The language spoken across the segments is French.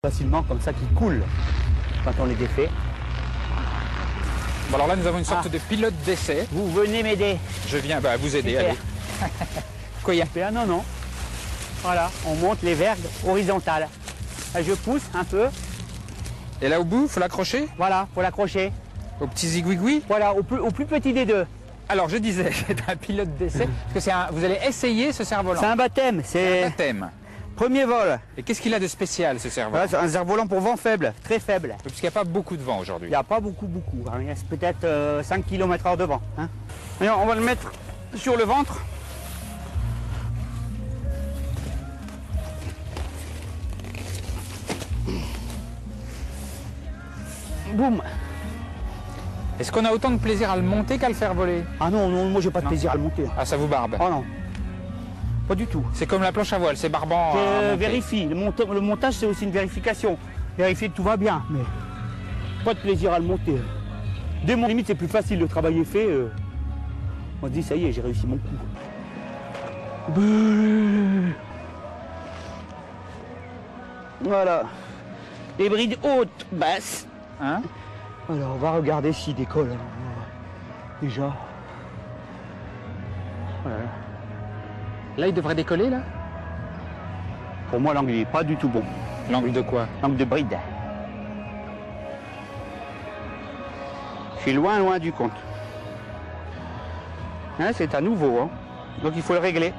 facilement comme ça qui coulent quand on les défait. Bon alors là nous avons une sorte de pilote d'essai. Vous venez m'aider. Je viens vous aider, Super. allez. Quoi, il y a Ah, non, non. Voilà, on monte les vergues horizontales. Là, je pousse un peu. Et là au bout, faut l'accrocher Voilà, faut l'accrocher. au petit zigouigoui. Voilà, au plus petit des deux. Alors je disais, c'est un pilote d'essai, parce que vous allez essayer ce cerf-volant. C'est un baptême, Un c'est baptême. premier vol. Et qu'est-ce qu'il a de spécial ce cerf-volant? Voilà, c'est un cerf-volant pour vent faible, très faible. Parce qu'il n'y a pas beaucoup de vent Il aujourd'hui. n'y a pas beaucoup. Hein. Il reste peut-être 5 km/h de vent. Hein. Alors, on va le mettre sur le ventre. Boum. Est-ce qu'on a autant de plaisir à le monter qu'à le faire voler? Ah non, non, moi j'ai pas de Non. plaisir à le monter. Ah, ça vous barbe. Oh non, pas du tout. C'est comme la planche à voile, c'est barbant. à monter. Vérifie, le montage c'est aussi une vérification. Vérifier que tout va bien, mais pas de plaisir à le monter. Dès mon limite c'est plus facile, le travail est fait. On se dit ça y est, j'ai réussi mon coup. Voilà. Les brides hautes, basses. Hein? Alors on va regarder s'il décolle. Alors, déjà. Voilà. Là, il devrait décoller, là? Pour moi l'angle n'est pas du tout bon. L'angle de quoi? L'angle de bride. Je suis loin du compte. Hein, c'est à nouveau, hein. Donc il faut le régler.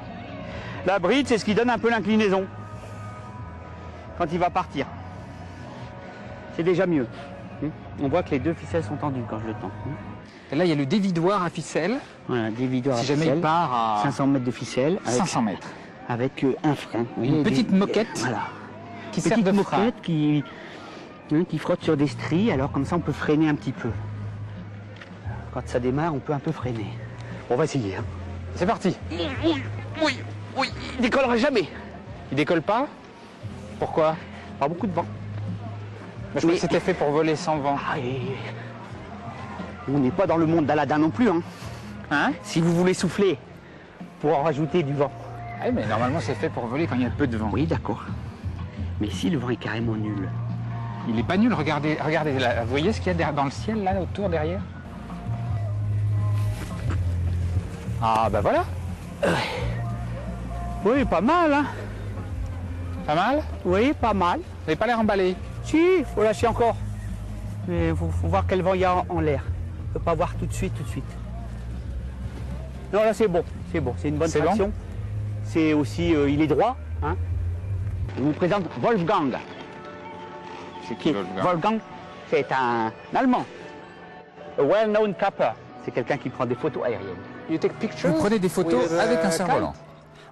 La bride, c'est ce qui donne un peu l'inclinaison quand il va partir. C'est déjà mieux. On voit que les deux ficelles sont tendues quand je le tends. Et là, il y a le dévidoir à ficelle. Voilà, des vidoirs Si à jamais ficelle, il part à 500 mètres de ficelle avec, 500 mètres. avec un frein. Vous voyez, Une petite moquette Voilà. qui sert Petite de frein. moquette qui frotte sur des stries, alors comme ça on peut freiner un petit peu. Quand ça démarre, on peut un peu freiner. On va essayer. Hein. C'est parti. Oui, il décollera jamais. Il décolle pas? Pourquoi? Pas beaucoup de vent. Je crois que c'était fait pour voler sans vent. Ah, on n'est pas dans le monde d'Aladin non plus. Hein. Hein? Si vous voulez souffler pour en rajouter du vent. Ah, mais normalement, c'est fait pour voler quand il y a peu de vent. Oui, d'accord. Mais si le vent est carrément nul. Il est pas nul, regardez là. Vous voyez ce qu'il y a dans le ciel, là, autour, derrière? Ah, bah voilà. Oui, pas mal. Hein. Pas mal? Oui, pas mal. Vous n'avez pas l'air emballé. Si, il faut lâcher encore. Mais il faut voir quel vent il y a en l'air. On ne peut pas voir tout de suite. Non, là c'est bon, c'est une bonne C'est traction. C'est aussi, il est droit. Hein. Je vous présente Wolfgang. C'est qui, Wolfgang? Wolfgang, c'est un Allemand. A well-known capper. C'est quelqu'un qui prend des photos aériennes. Vous prenez des photos avec un cerf-volant.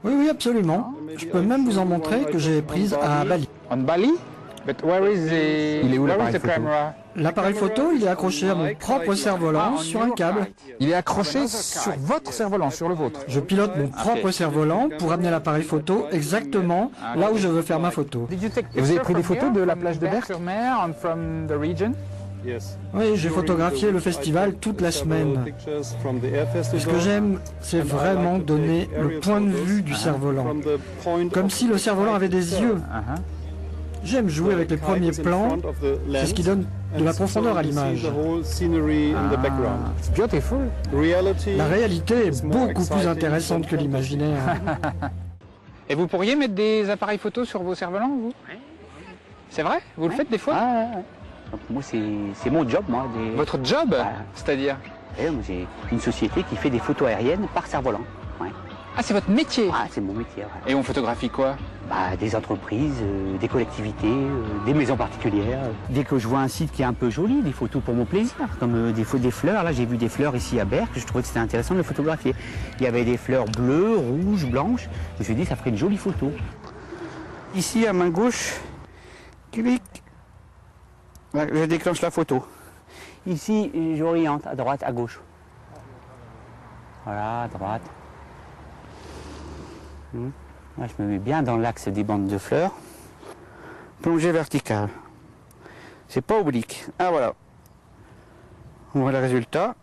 Oui, absolument. Je peux même vous en montrer que j'ai prise à Bali. On Bali? But where is the... Il est où where is l'appareil the photo camera? L'appareil photo, il est accroché à mon propre cerf-volant sur un câble. Il est accroché sur votre cerf-volant, sur le vôtre. Je pilote mon propre cerf-volant pour amener l'appareil photo exactement là où je veux faire ma photo. Et vous avez pris des photos de la plage de Berck? Oui, j'ai photographié le festival toute la semaine. Et ce que j'aime, c'est vraiment donner le point de vue du cerf-volant. Comme si le cerf-volant avait des yeux. J'aime jouer avec les premiers plans, c'est ce qui donne de la profondeur à l'image. Beautiful. La réalité est beaucoup plus intéressante que l'imaginaire. Et vous pourriez mettre des appareils photos sur vos cerfs-volants, vous? C'est vrai? Vous le faites des fois? Donc, moi, c'est mon job, moi. Votre job? C'est-à-dire? J'ai une société qui fait des photos aériennes par cerf-volant. Ouais. Ah, c'est votre métier? Ah, c'est mon métier. Ouais. Et on photographie quoi? Des entreprises, des collectivités, des maisons particulières. Dès que je vois un site qui est un peu joli, des photos pour mon plaisir, comme des fleurs. Là, j'ai vu des fleurs ici à Berck, je trouvais que c'était intéressant de les photographier. Il y avait des fleurs bleues, rouges, blanches. Je me suis dit, ça ferait une jolie photo. Ici, à main gauche, clic. Là, je déclenche la photo. Ici, j'oriente à droite, à gauche. Voilà, à droite. Là, je me mets bien dans l'axe des bandes de fleurs. Plongée verticale. C'est pas oblique. Ah voilà. On voit le résultat.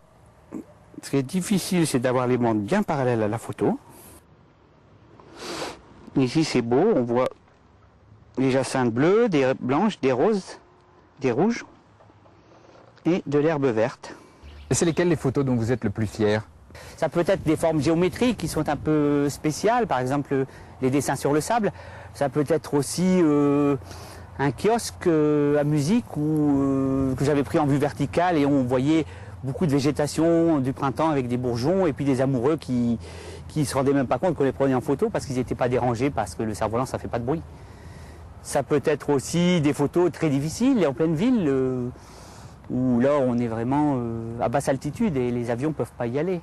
Ce qui est difficile, c'est d'avoir les bandes bien parallèles à la photo. Ici, c'est beau. On voit Des jacinthes bleues, des blanches, des roses, des rouges et de l'herbe verte. Et c'est lesquelles les photos dont vous êtes le plus fier? Ça peut être des formes géométriques qui sont un peu spéciales, par exemple les dessins sur le sable. Ça peut être aussi un kiosque à musique que j'avais pris en vue verticale et on voyait beaucoup de végétation du printemps avec des bourgeons et puis des amoureux qui se rendaient même pas compte qu'on les prenait en photo parce qu'ils n'étaient pas dérangés parce que le cerf-volant ça fait pas de bruit. Ça peut être aussi des photos très difficiles en pleine ville où là on est vraiment à basse altitude et les avions peuvent pas y aller.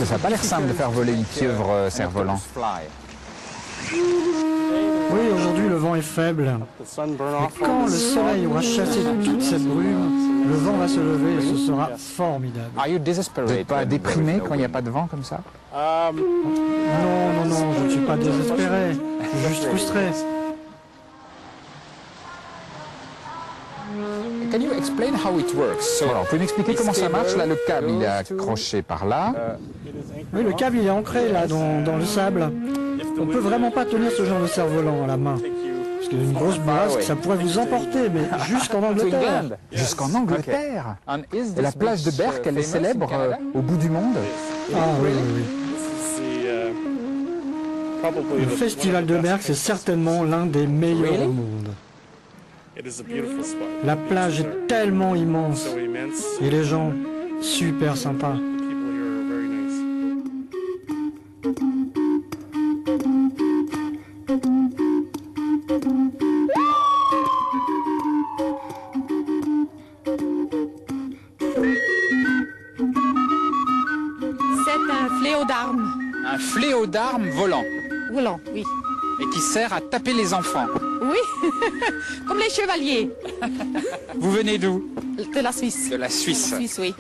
Ça n'a pas l'air simple de faire voler une pieuvre cerf-volant. Oui, aujourd'hui le vent est faible. Mais quand le soleil aura chassé toute cette brume, le vent va se lever et ce sera formidable. Vous n'êtes pas déprimé quand il n'y a pas de vent comme ça? Non, je ne suis pas désespéré, je suis juste frustré. Alors, vous pouvez m'expliquer comment ça marche? Là, le câble, il est accroché par là. Oui, le câble il est ancré là dans le sable. On ne peut vraiment pas tenir ce genre de cerf-volant à la main. Parce qu'une grosse bourrasque, ça pourrait vous emporter, mais jusqu'en Angleterre. Jusqu'en Angleterre. Et la plage de Berck, elle est célèbre au bout du monde. Ah oui. Le festival de Berck, c'est certainement l'un des meilleurs au monde. La plage est tellement immense et les gens super sympas. C'est un fléau d'armes. Un fléau d'armes volant. Volant, oui. Et qui sert à taper les enfants. Oui, comme les chevaliers. Vous venez d'où? De la Suisse. De la Suisse. Suisse, oui.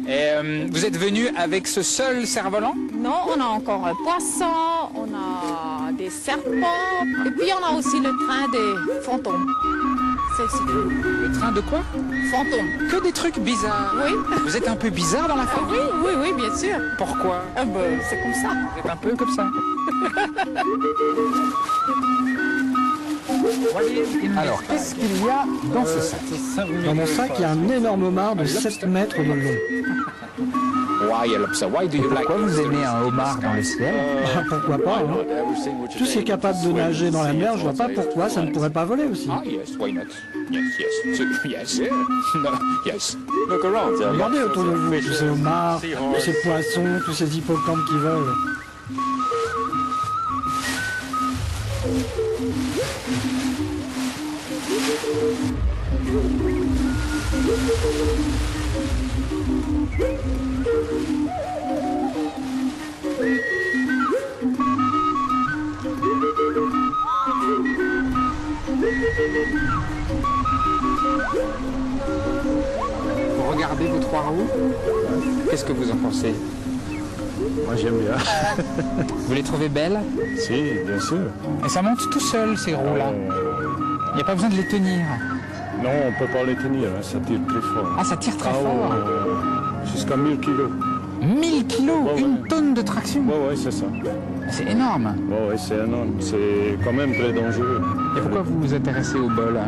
Et vous êtes venu avec ce seul cerf-volant? Non, on a encore un poisson, on a des serpents, et puis on a aussi le train des fantômes. C'est aussi Le train de quoi? fantômes. Que des trucs bizarres. Oui. Vous êtes un peu bizarre dans la famille? Oui, bien sûr. Pourquoi? C'est comme ça. Vous êtes un peu comme ça. Alors, qu'est-ce qu'il y a dans ce sac? Dans mon sac, il y a un énorme homard de 7 mètres de long. Pourquoi vous aimez un homard dans le ciel? Ah, pourquoi pas, hein? Tout ce qui est capable de nager dans la mer, je vois pas pourquoi ça ne pourrait pas voler aussi. Regardez autour de vous, tous ces homards, tous ces poissons, tous ces hippocampes qui volent. Vous regardez vos trois roues? Qu'est-ce que vous en pensez? Moi j'aime bien. Vous les trouvez belles? Si, bien sûr. Et ça monte tout seul, ces roues-là. Il n'y a pas besoin de les tenir. Non, on peut pas les tenir, hein, ça tire très fort. Ah, ça tire très fort. Jusqu'à 1000 kilos. 1000 kilos, une tonne de traction. Ouais, c'est ça. C'est énorme. Ouais, c'est énorme. C'est quand même très dangereux. Et pourquoi vous vous intéressez au bol?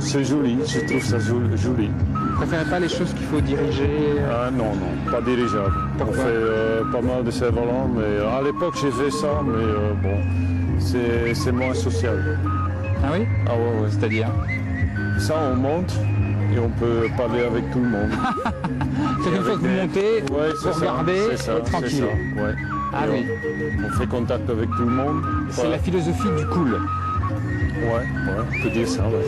C'est joli, je trouve ça joli. Vous préférez pas les choses qu'il faut diriger? Ah non, pas dirigeable. Pourquoi? On fait pas mal de cerfs-volants, mais à l'époque j'ai fait ça, mais bon, c'est moins social. Ah oui? Ah ouais. C'est-à-dire? Ça, on monte et on peut parler avec tout le monde. C'est une fois que vous montez, vous regardez, ça, et tranquille. Ça, ouais. Ah oui. On fait contact avec tout le monde. C'est la philosophie du cool. Ouais, on peut dire ça, ouais.